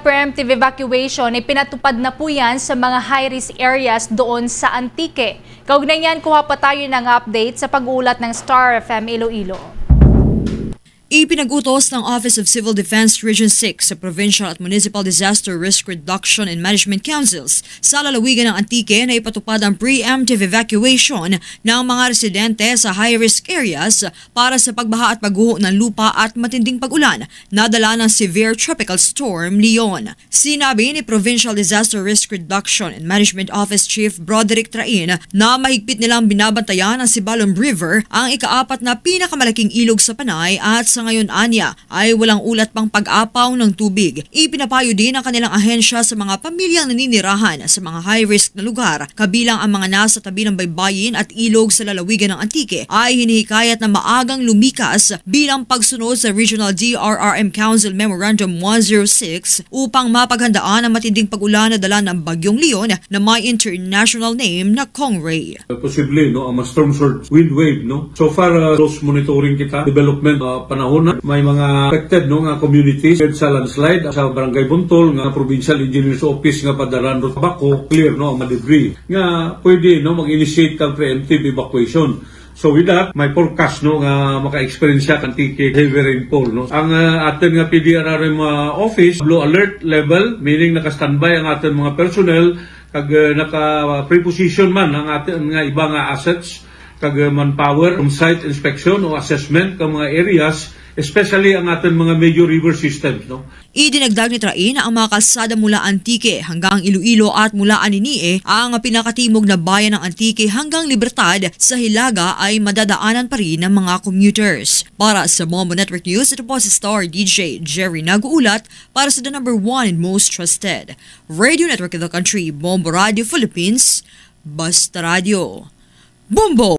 preemptive evacuation ay pinatupad na po yan sa mga high-risk areas doon sa Antique. Kaugnay niyan, kuha pa tayo ng update sa pag-uulat ng Star FM Iloilo. Ipinag-utos ng Office of Civil Defense Region 6 sa Provincial at Municipal Disaster Risk Reduction and Management Councils sa lalawigan ng Antique na ipatupad ang preemptive evacuation ng mga residente sa high-risk areas para sa pagbaha at pagguho ng lupa at matinding pag-ulan na dala ng severe tropical storm Leon. Sinabi ni Provincial Disaster Risk Reduction and Management Office Chief Broderick Train na mahigpit nilang binabantayan ang Sibalom River, ang ika-4 na pinakamalaking ilog sa Panay, at sa ngayon anya ay walang ulat pang pag-apaw ng tubig. Ipinapayo din ang kanilang ahensya sa mga pamilyang naninirahan sa mga high-risk na lugar, kabilang ang mga nasa tabi ng baybayin at ilog sa lalawigan ng Antique, ay hinihikayat na maagang lumikas bilang pagsunod sa Regional DRRM Council Memorandum 106 upang mapaghandaan ang matinding pag-ulan na dala ng Bagyong Leon na may international name na Kongray. Posible ang storm surge, wind wave, so far close monitoring kita development panahon. May mga affected nga communities sa landslide sa Barangay Buntol nga Provincial Engineers Office nga padaran ro Bako clear ang debris nga pwede mag-initiate ang preemptive evacuation. So with that, may forecast nga maka-experience siya Antique heavy rainfall. Ang atin nga PDRRM office blue alert level, meaning naka-standby ang atin mga personnel kag naka-preposition man ang atin nga iba nga assets kag manpower from site inspection o assessment kag mga areas, especially ang ating mga major river systems. Idinagdag ni Train na ang mga kalsada mula Antique hanggang Iloilo at mula Aninie, ang pinakatimog na bayan ng Antique hanggang Libertad sa Hilaga ay madadaanan pa rin ng mga commuters. Para sa Bombo Network News, ito po si Star DJ Jerry nag-uulat para sa the number 1 and most trusted radio network in the country, Bombo Radio Philippines, Basta Radio. Bombo!